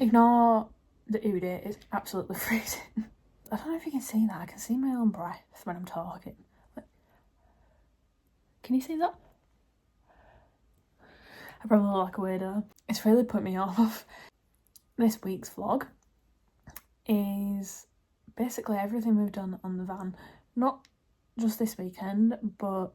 Ignore the Ude, it's absolutely freezing. I don't know if you can see that. I can see my own breath when I'm talking. Can you see that? I probably look like a weirdo. It's really put me off. This week's vlog is basically everything we've done on the van. Not just this weekend, but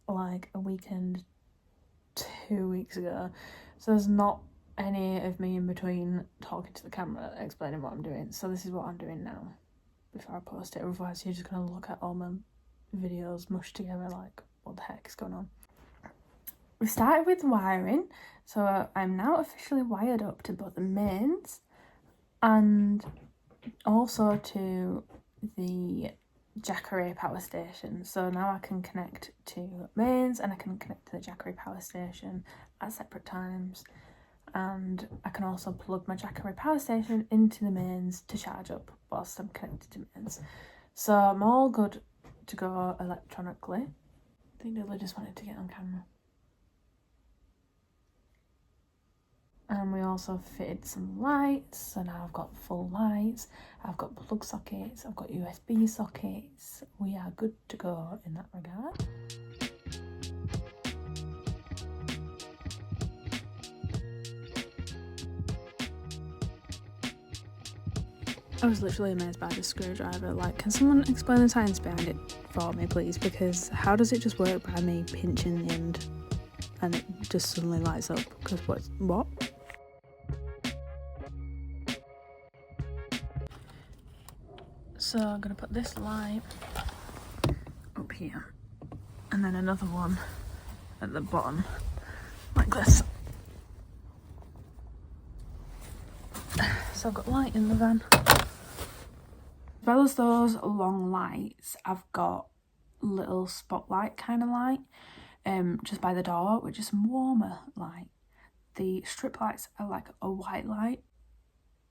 like a weekend 2 weeks ago. So there's not any of me in between talking to the camera explaining what I'm doing. So this is what I'm doing now before I post it. Otherwise you're just going to look at all my videos mushed together like, what the heck is going on? We started with wiring, so I'm now officially wired up to both the mains and also to the Jackery power station. So now I can connect to mains and I can connect to the Jackery power station at separate times, and I can also plug my Jackery power station into the mains to charge up whilst I'm connected to mains. So I'm all good to go electronically. I think Dilly just wanted to get on camera. And we also fitted some lights, so now I've got full lights, I've got plug sockets, I've got USB sockets. We are good to go in that regard. I was literally amazed by the screwdriver. Like, can someone explain the science behind it for me, please? Because how does it just work by me pinching the end and it just suddenly lights up? Because what? So I'm gonna put this light up here and then another one at the bottom like this. So I've got light in the van. As well as those long lights, I've got little spotlight kind of light just by the door, which is some warmer light. The strip lights are like a white light.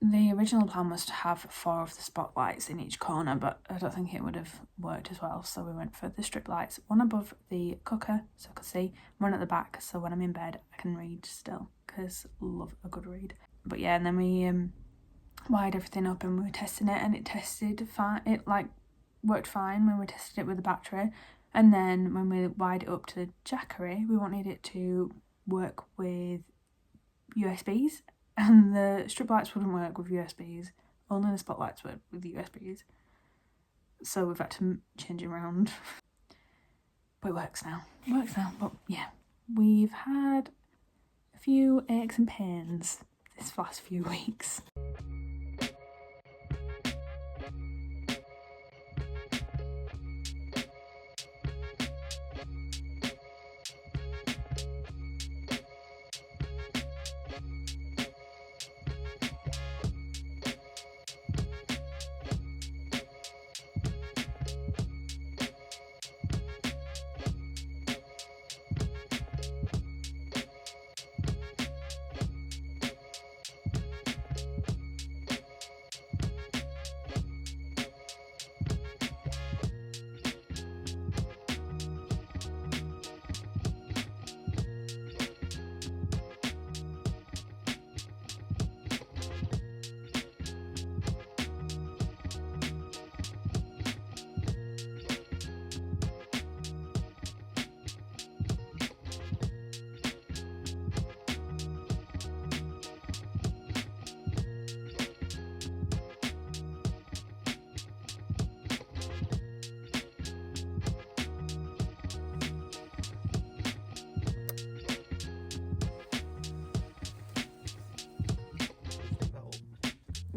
The original plan was to have 4 of the spotlights in each corner, but I don't think it would have worked as well, so we went for the strip lights. One above the cooker so I could see, one at the back so when I'm in bed I can read still, because I love a good read. But yeah, and then we wired everything up and we were testing it, and it tested fine. It like worked fine when we tested it with the battery, and then when we wired it up to the Jackery, we wanted it to work with USBs, and the strip lights wouldn't work with USBs, only the spotlights work with USBs, so we've had to change it around. But it works now. But yeah, we've had a few aches and pains this last few weeks.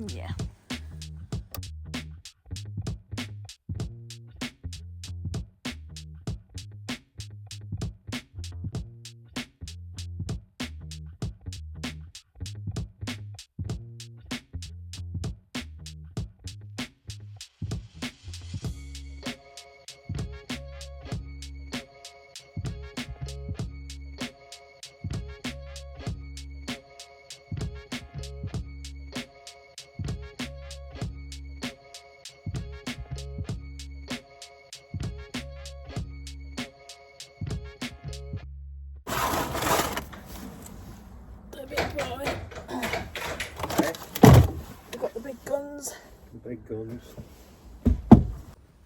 Yeah. big guns.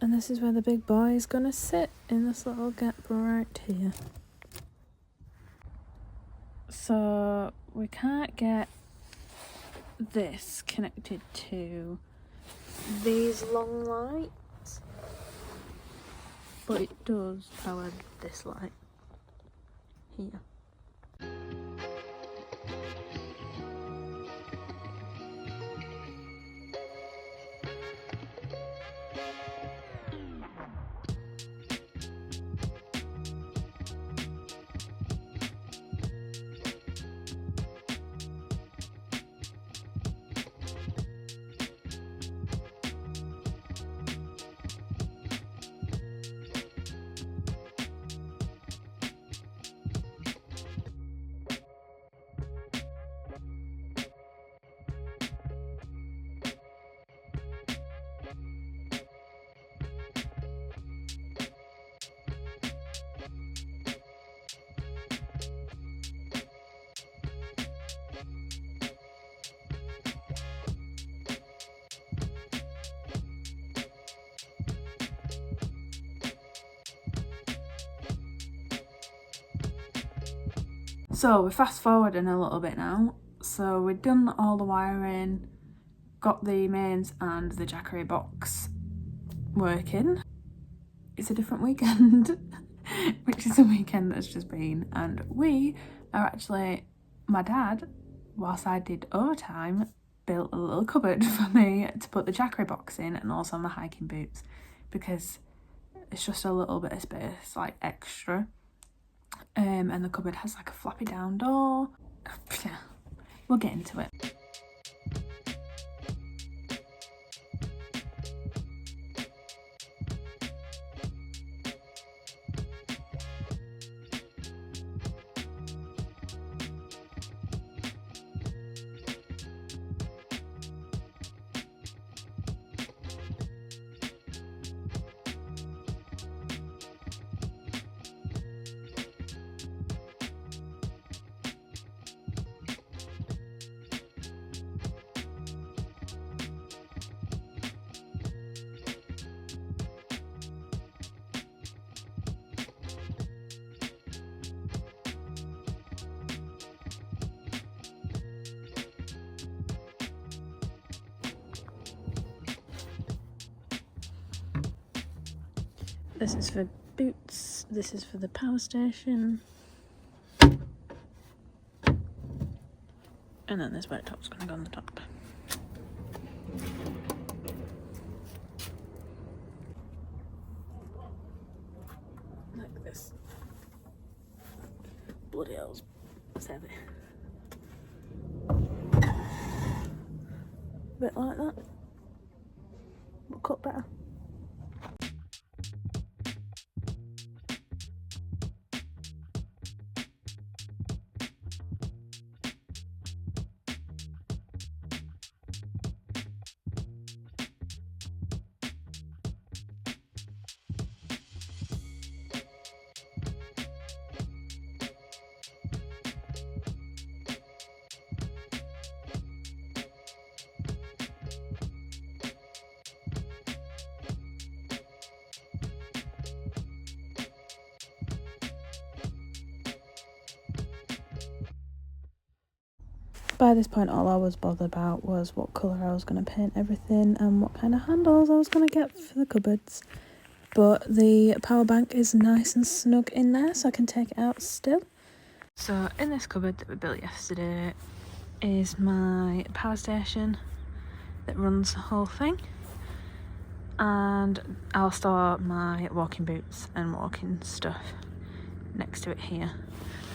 And this is where the big boy is gonna sit, in this little gap right here. So we can't get this connected to these long lights, but it does power this light here. So we're fast forwarding a little bit now. So we've done all the wiring, got the mains and the Jackery box working. It's a different weekend, which is a weekend that's just been, and we are actually, my dad, whilst I did overtime, built a little cupboard for me to put the Jackery box in and also my hiking boots, because it's just a little bit of space, like extra. And the cupboard has like a floppy down door. Yeah, we'll get into it. This is for boots, this is for the power station. And then this worktop's gonna go on the top. Like this. Bloody hell's heavy. Bit like that. But cut better. By this point, all I was bothered about was what colour I was going to paint everything and what kind of handles I was going to get for the cupboards. But the power bank is nice and snug in there, so I can take it out still. So in this cupboard that we built yesterday is my power station that runs the whole thing. And I'll store my walking boots and walking stuff next to it here.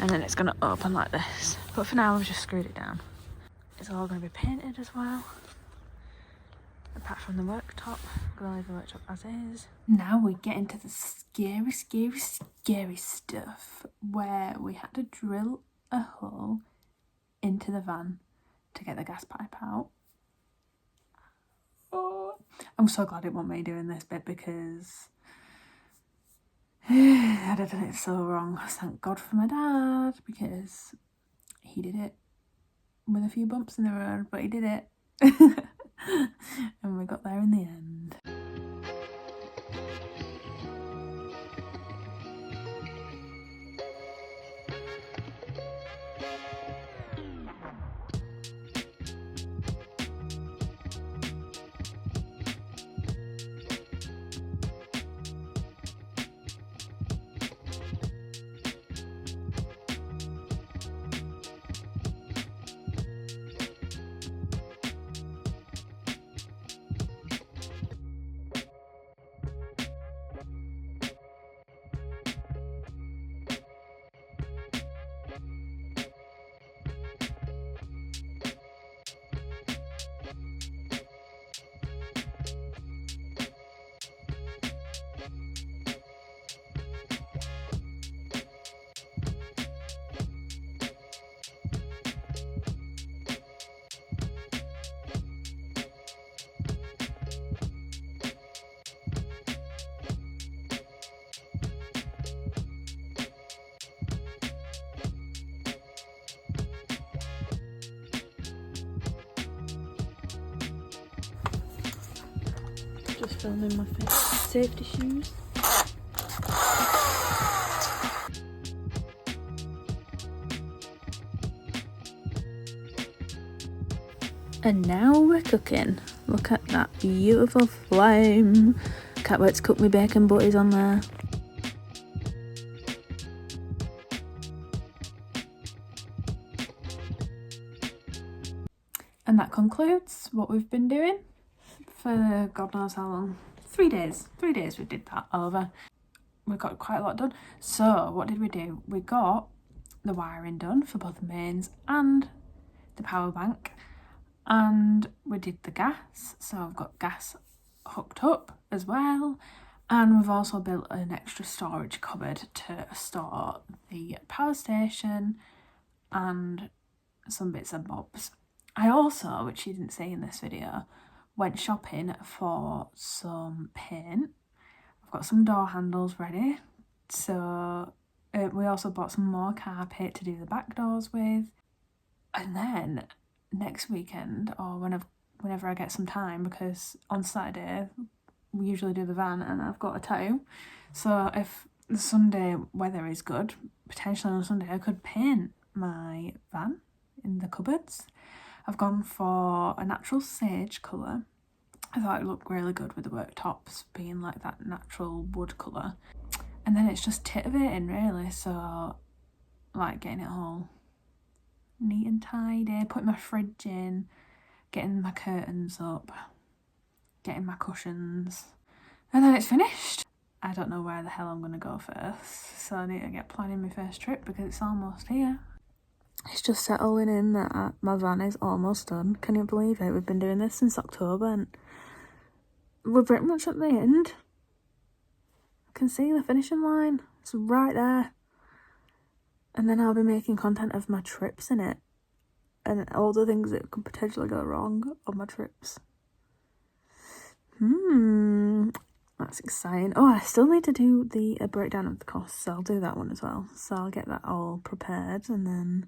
And then it's going to open like this. But for now, I've just screwed it down. It's all going to be painted as well, apart from the worktop. I'm going to leave the worktop as is. Now we get into the scary, scary, scary stuff, where we had to drill a hole into the van to get the gas pipe out. Oh, I'm so glad it wasn't me doing this bit, because I'd have done it so wrong. Thank God for my dad, because he did it with a few bumps in the road, but he did it. And we got there in the end. Just filming my face. Safety shoes. And now we're cooking. Look at that beautiful flame. Can't wait to cook my bacon butties on there. And that concludes what we've been doing for God knows how long. 3 days. 3 days we did that over. We got quite a lot done. So what did we do? We got the wiring done for both the mains and the power bank. And we did the gas. So I've got gas hooked up as well. And we've also built an extra storage cupboard to store the power station and some bits and bobs. I also, which you didn't see in this video, went shopping for some paint. I've got some door handles ready. So we also bought some more carpet to do the back doors with. And then next weekend, or whenever I get some time, because on Saturday we usually do the van and I've got a tow. So if the Sunday weather is good, potentially on Sunday I could paint my van in the cupboards. I've gone for a natural sage colour. I thought it looked really good with the worktops being like that natural wood colour. And then it's just titivating really, so like getting it all neat and tidy, putting my fridge in, getting my curtains up, getting my cushions, and then it's finished. I don't know where the hell I'm going to go first, so I need to get planning my first trip because it's almost here. It's just settling in that my van is almost done. Can you believe it? We've been doing this since October and we're pretty much at the end. I can see the finishing line. It's right there. And then I'll be making content of my trips in it. And all the things that could potentially go wrong on my trips. That's exciting. Oh, I still need to do the breakdown of the costs, so I'll do that one as well. So I'll get that all prepared, and then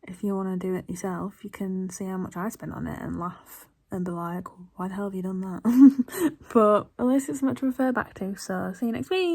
if you want to do it yourself, you can see how much I spent on it and laugh and be like, why the hell have you done that? But at least it's something to refer back to, so see you next week.